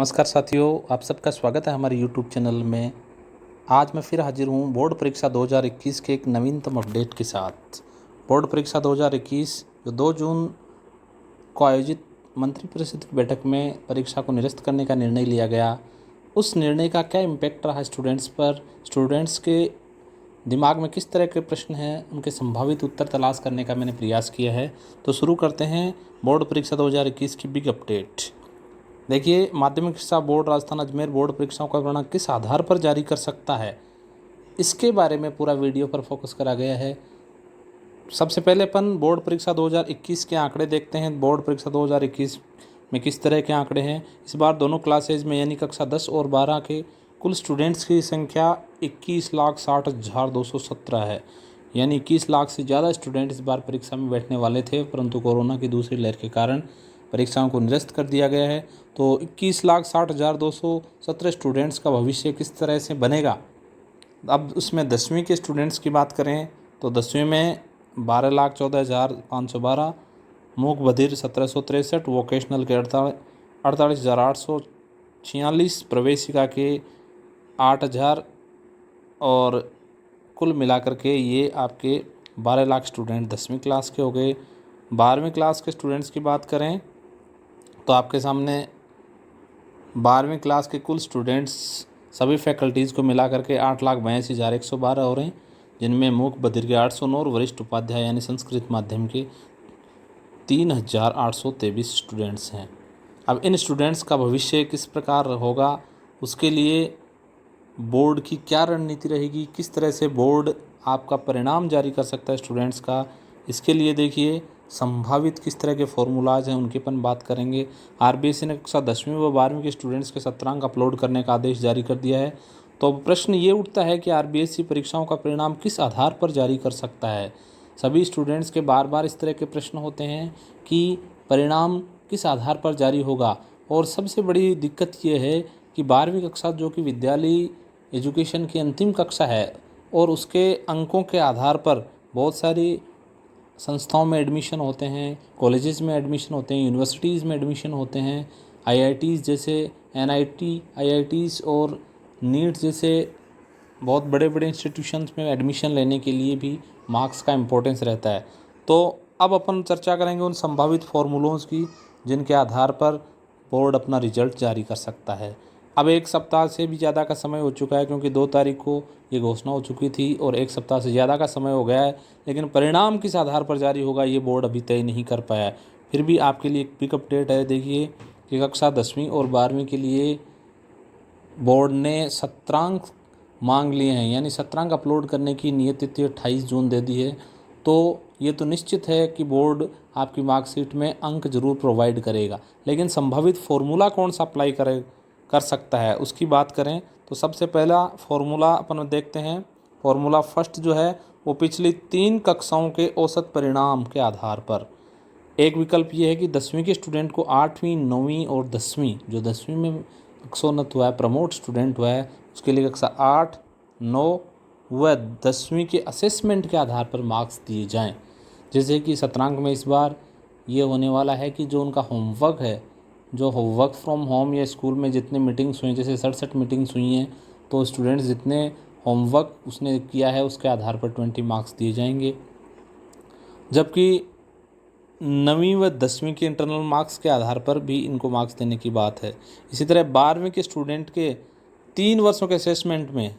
नमस्कार साथियों, आप सबका स्वागत है हमारे YouTube चैनल में। आज मैं फिर हाजिर हूँ बोर्ड परीक्षा 2021 के एक नवीनतम अपडेट के साथ। बोर्ड परीक्षा 2021 जो 2 जून को आयोजित मंत्रिपरिषद की बैठक में परीक्षा को निरस्त करने का निर्णय लिया गया, उस निर्णय का क्या इम्पैक्ट रहा स्टूडेंट्स पर, स्टूडेंट्स के दिमाग में किस तरह के प्रश्न हैं, उनके संभावित उत्तर तलाश करने का मैंने प्रयास किया है। तो शुरू करते हैं बोर्ड परीक्षा 2021 की बिग अपडेट। देखिए, माध्यमिक शिक्षा बोर्ड राजस्थान अजमेर बोर्ड परीक्षाओं का परिणाम किस आधार पर जारी कर सकता है, इसके बारे में पूरा वीडियो पर फोकस करा गया है। सबसे पहले अपन बोर्ड परीक्षा 2021 के आंकड़े देखते हैं। बोर्ड परीक्षा 2021 में किस तरह के आंकड़े हैं। इस बार दोनों क्लासेज में यानी कक्षा 10 और 12 के कुल स्टूडेंट्स की संख्या 21,60,217 है। यानी 21 लाख से ज़्यादा स्टूडेंट इस बार परीक्षा में बैठने वाले थे, परंतु कोरोना की दूसरी लहर के कारण परीक्षाओं को निरस्त कर दिया गया है। तो 21,60,217 स्टूडेंट्स का भविष्य किस तरह से बनेगा। अब उसमें 10वीं के स्टूडेंट्स की बात करें तो 10वीं में 12,14,512, मूक बधिर 1,763, वोकेशनल के 48,846, प्रवेशिका के 8,000 और कुल मिलाकर के ये आपके 12 लाख स्टूडेंट 10वीं क्लास के हो गए। 12वीं क्लास के स्टूडेंट्स की बात करें तो आपके सामने 12वीं क्लास के कुल स्टूडेंट्स सभी फैकल्टीज़ को मिला करके 8,82,112 हो रहे हैं, जिनमें मूक बधिर के 809 और वरिष्ठ उपाध्याय यानी संस्कृत माध्यम के 3,823 स्टूडेंट्स हैं। अब इन स्टूडेंट्स का भविष्य किस प्रकार होगा, उसके लिए बोर्ड की क्या रणनीति रहेगी, किस तरह से बोर्ड आपका परिणाम जारी कर सकता है स्टूडेंट्स का, इसके लिए देखिए संभावित किस तरह के फॉर्मूलाज हैं उनकी अपन बात करेंगे। आरबीएसई ने कक्षा 10वीं व 12वीं के स्टूडेंट्स के सत्रांक अपलोड करने का आदेश जारी कर दिया है। तो प्रश्न ये उठता है कि आरबीएसई परीक्षाओं का परिणाम किस आधार पर जारी कर सकता है। सभी स्टूडेंट्स के बार बार इस तरह के प्रश्न होते हैं कि परिणाम किस आधार पर जारी होगा। और सबसे बड़ी दिक्कत ये है कि 12वीं कक्षा जो कि विद्यालय एजुकेशन की अंतिम कक्षा है और उसके अंकों के आधार पर बहुत सारी संस्थाओं में एडमिशन होते हैं, कॉलेजेस में एडमिशन होते हैं, यूनिवर्सिटीज़ में एडमिशन होते हैं, आईआईटीज़ जैसे एनआईटी आईआईटीज़ और नीट जैसे बहुत बड़े बड़े इंस्टीट्यूशंस में एडमिशन लेने के लिए भी मार्क्स का इम्पोर्टेंस रहता है। तो अब अपन चर्चा करेंगे उन संभावित फॉर्मूलोज़ की जिनके आधार पर बोर्ड अपना रिजल्ट जारी कर सकता है। अब 1 सप्ताह से भी ज़्यादा का समय हो चुका है, क्योंकि 2 तारीख को ये घोषणा हो चुकी थी और 1 सप्ताह से ज़्यादा का समय हो गया है, लेकिन परिणाम किस आधार पर जारी होगा ये बोर्ड अभी तय नहीं कर पाया है। फिर भी आपके लिए एक बिग अपडेट है। देखिए कि कक्षा 10वीं और 12वीं के लिए बोर्ड ने सत्रांक मांग लिए हैं, यानी सत्रांक अपलोड करने की नियत तिथि 28 जून दे दी है। तो ये तो निश्चित है कि बोर्ड आपकी मार्कशीट में अंक जरूर प्रोवाइड करेगा, लेकिन संभावित फॉर्मूला कौन सा अप्लाई कर सकता है उसकी बात करें तो सबसे पहला फॉर्मूला अपन देखते हैं। फॉर्मूला फर्स्ट जो है वो पिछली 3 कक्षाओं के औसत परिणाम के आधार पर। एक विकल्प ये है कि 10वीं के स्टूडेंट को 8वीं 9वीं और 10वीं, जो 10वीं में कक्षोन्नत हुआ है, प्रमोट स्टूडेंट हुआ है, उसके लिए कक्षा 8, 9 व 10वीं के असेसमेंट के आधार पर मार्क्स दिए जाएं। जैसे कि सत्रांक में इस बार ये होने वाला है कि जो उनका होमवर्क है, जो वर्क फ्रॉम होम या स्कूल में जितने मीटिंग्स हुई, जैसे 67 मीटिंग्स हुई हैं, तो स्टूडेंट्स जितने होमवर्क उसने किया है उसके आधार पर 20 मार्क्स दिए जाएंगे। जबकि 9वीं व 10वीं के इंटरनल मार्क्स के आधार पर भी इनको मार्क्स देने की बात है। इसी तरह 12वीं के स्टूडेंट के 3 वर्षों के असेसमेंट में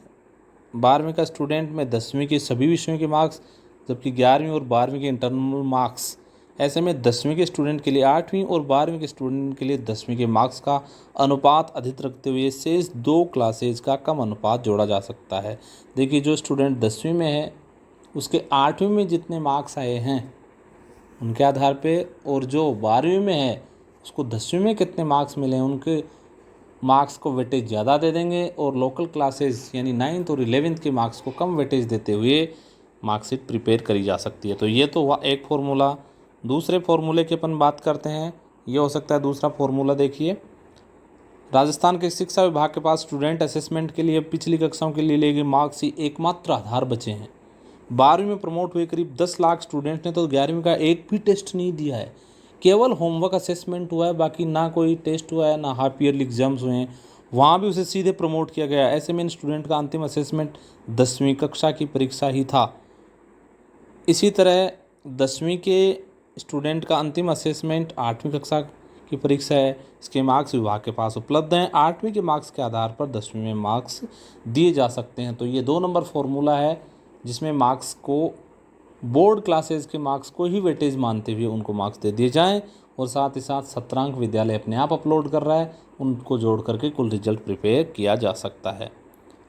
12वीं का स्टूडेंट में 10वीं के सभी विषयों के मार्क्स, जबकि 11वीं और 12वीं के इंटरनल मार्क्स। ऐसे में 10वीं के स्टूडेंट के लिए 8वीं और 12वीं के स्टूडेंट के लिए 10वीं के मार्क्स का अनुपात अधिक रखते हुए शेष 2 क्लासेज का कम अनुपात जोड़ा जा सकता है। देखिए, जो स्टूडेंट 10वीं में है उसके 8वीं में जितने मार्क्स आए हैं उनके आधार पे, और जो 12वीं में है उसको 10वीं में कितने मार्क्स मिले हैं उनके मार्क्स को वेटेज ज़्यादा दे देंगे, और लोकल क्लासेस यानी 9th और 11th के मार्क्स को कम वेटेज देते हुए मार्कशीट प्रिपेयर करी जा सकती है। तो ये तो एक फार्मूला। दूसरे फार्मूले की अपन बात करते हैं, ये हो सकता है दूसरा फार्मूला। देखिए, राजस्थान के शिक्षा विभाग के पास स्टूडेंट असेसमेंट के लिए पिछली कक्षाओं के लिए लिए गए मार्क्स ही एकमात्र आधार बचे हैं। 12वीं में प्रमोट हुए करीब 10 लाख स्टूडेंट ने तो 11वीं का एक भी टेस्ट नहीं दिया है। केवल होमवर्क असेसमेंट हुआ है, बाकी ना कोई टेस्ट हुआ है, ना हाफ ईयरली एग्जाम्स हुए हैं, वहाँ भी उसे सीधे प्रमोट किया गया। ऐसे में इन स्टूडेंट का अंतिम असेसमेंट 10वीं कक्षा की परीक्षा ही था। इसी तरह 10वीं के स्टूडेंट का अंतिम असेसमेंट 8वीं कक्षा की परीक्षा है। इसके मार्क्स विभाग के पास उपलब्ध हैं। 8वीं के मार्क्स के आधार पर 10वीं में मार्क्स दिए जा सकते हैं। तो ये 2 नंबर फॉर्मूला है जिसमें मार्क्स को बोर्ड क्लासेस के मार्क्स को ही वेटेज मानते हुए उनको मार्क्स दे दिए जाएं, और साथ ही साथ 17 अंक विद्यालय अपने आप अपलोड कर रहा है, उनको जोड़ करके कुल रिजल्ट प्रिपेयर किया जा सकता है।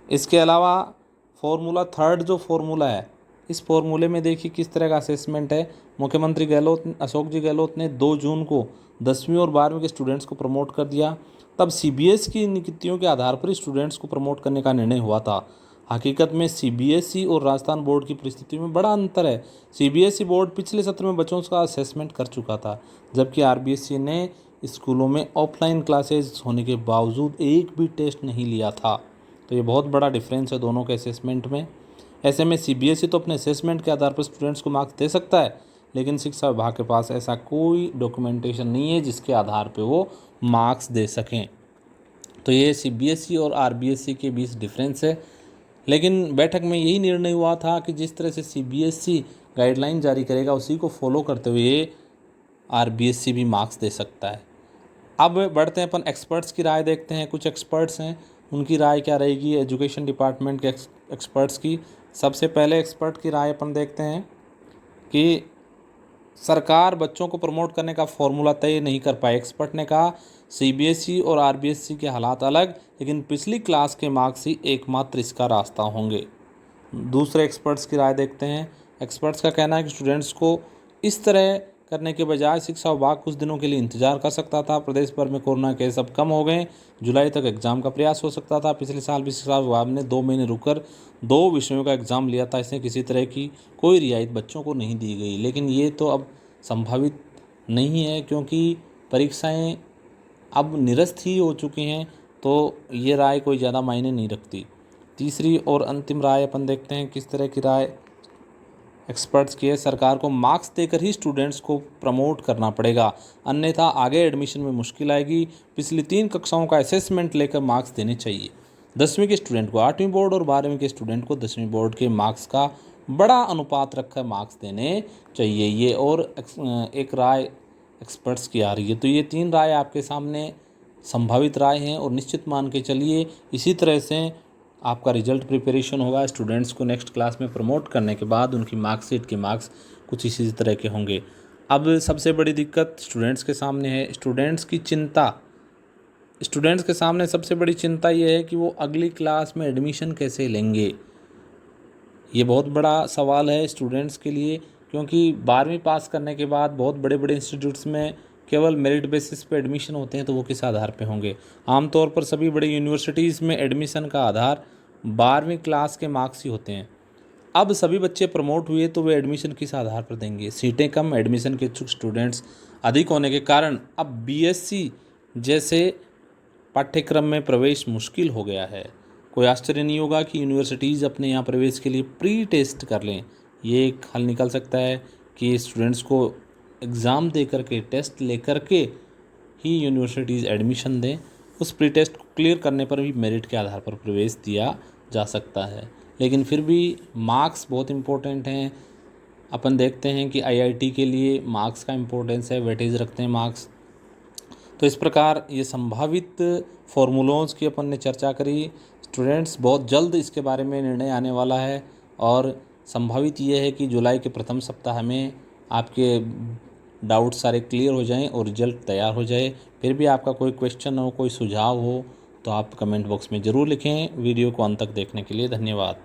इसके अलावा फॉर्मूला थर्ड जो फॉर्मूला है, इस फॉर्मूले में देखिए किस तरह का असेसमेंट है। मुख्यमंत्री अशोक जी गहलोत ने 2 जून को 10वीं और 12वीं के स्टूडेंट्स को प्रमोट कर दिया। तब सीबीएसई की नीतियों के आधार पर स्टूडेंट्स को प्रमोट करने का निर्णय हुआ था। हकीकत में सीबीएसई और राजस्थान बोर्ड की परिस्थिति में बड़ा अंतर है। सीबीएसई बोर्ड पिछले सत्र में बच्चों का असेसमेंट कर चुका था, जबकि आरबीएसई ने स्कूलों में ऑफलाइन क्लासेस होने के बावजूद एक भी टेस्ट नहीं लिया था। तो ये बहुत बड़ा डिफरेंस है दोनों के असेसमेंट में। ऐसे में सीबीएसई तो अपने असेसमेंट के आधार पर स्टूडेंट्स को मार्क्स दे सकता है, लेकिन शिक्षा विभाग के पास ऐसा कोई डॉक्यूमेंटेशन नहीं है जिसके आधार पर वो मार्क्स दे सकें। तो ये सीबीएसई और आरबीएसई के बीच डिफरेंस है। लेकिन बैठक में यही निर्णय हुआ था कि जिस तरह से सीबीएसई गाइडलाइन जारी करेगा उसी को फॉलो करते हुए आरबीएसई भी मार्क्स दे सकता है। अब बढ़ते हैं अपन एक्सपर्ट्स की राय देखते हैं। कुछ एक्सपर्ट्स हैं, उनकी राय क्या रहेगी एजुकेशन डिपार्टमेंट के एक्सपर्ट्स की। सबसे पहले एक्सपर्ट की राय अपन देखते हैं कि सरकार बच्चों को प्रमोट करने का फॉर्मूला तय नहीं कर पाई। एक्सपर्ट ने कहा सीबीएसई और आरबीएसई के हालात अलग, लेकिन पिछली क्लास के मार्क्स ही एकमात्र इसका रास्ता होंगे। दूसरे एक्सपर्ट्स की राय देखते हैं। एक्सपर्ट्स का कहना है कि स्टूडेंट्स को इस तरह करने के बजाय शिक्षा विभाग कुछ दिनों के लिए इंतजार कर सकता था। प्रदेश भर में कोरोना केस अब कम हो गए, जुलाई तक एग्जाम का प्रयास हो सकता था। पिछले साल भी शिक्षा विभाग ने 2 महीने रुककर 2 विषयों का एग्ज़ाम लिया था। इसमें किसी तरह की कोई रियायत बच्चों को नहीं दी गई, लेकिन ये तो अब संभावित नहीं है क्योंकि परीक्षाएं अब निरस्त ही हो चुकी हैं। तो ये राय कोई ज़्यादा मायने नहीं रखती। तीसरी और अंतिम राय अपन देखते हैं किस तरह की राय एक्सपर्ट्स की है। सरकार को मार्क्स देकर ही स्टूडेंट्स को प्रमोट करना पड़ेगा, अन्यथा आगे एडमिशन में मुश्किल आएगी। पिछली 3 कक्षाओं का असेसमेंट लेकर मार्क्स देने चाहिए। 10वीं के स्टूडेंट को 8वीं बोर्ड और 12वीं के स्टूडेंट को 10वीं बोर्ड के मार्क्स का बड़ा अनुपात रखकर मार्क्स देने चाहिए। ये और एक राय एक्सपर्ट्स की आ रही है। तो ये 3 राय आपके सामने संभावित राय हैं और निश्चित मान के चलिए इसी तरह से आपका रिजल्ट प्रिपरेशन होगा। स्टूडेंट्स को नेक्स्ट क्लास में प्रमोट करने के बाद उनकी मार्कशीट के मार्क्स कुछ इसी तरह के होंगे। अब सबसे बड़ी दिक्कत स्टूडेंट्स के सामने है। स्टूडेंट्स के सामने सबसे बड़ी चिंता ये है कि वो अगली क्लास में एडमिशन कैसे लेंगे। ये बहुत बड़ा सवाल है स्टूडेंट्स के लिए, क्योंकि 12वीं पास करने के बाद बहुत बड़े बड़े इंस्टीट्यूट्स में केवल मेरिट बेसिस पे एडमिशन होते हैं, तो वो किस आधार पे होंगे। आमतौर पर सभी बड़ी यूनिवर्सिटीज़ में एडमिशन का आधार 12वीं क्लास के मार्क्स ही होते हैं। अब सभी बच्चे प्रमोट हुए तो वे एडमिशन किस आधार पर देंगे। सीटें कम, एडमिशन के इच्छुक स्टूडेंट्स अधिक होने के कारण अब बीएससी जैसे पाठ्यक्रम में प्रवेश मुश्किल हो गया है। कोई आश्चर्य नहीं होगा कि यूनिवर्सिटीज़ अपने यहाँ प्रवेश के लिए प्री टेस्ट कर लें। ये एक हल निकल सकता है कि स्टूडेंट्स को एग्ज़ाम दे करके, टेस्ट ले करके ही यूनिवर्सिटीज़ एडमिशन दें। उस प्री टेस्ट को क्लियर करने पर भी मेरिट के आधार पर प्रवेश दिया जा सकता है। लेकिन फिर भी मार्क्स बहुत इम्पोर्टेंट हैं। अपन देखते हैं कि आईआईटी के लिए मार्क्स का इम्पोर्टेंस है, वेटेज रखते हैं मार्क्स। तो इस प्रकार ये संभावित फॉर्मूलोज़ की अपन ने चर्चा करी। स्टूडेंट्स बहुत जल्द इसके बारे में निर्णय आने वाला है और संभावित ये है कि जुलाई के प्रथम सप्ताह में आपके डाउट सारे क्लियर हो जाएं और रिजल्ट तैयार हो जाए। फिर भी आपका कोई क्वेश्चन हो, कोई सुझाव हो तो आप कमेंट बॉक्स में ज़रूर लिखें। वीडियो को अंत तक देखने के लिए धन्यवाद।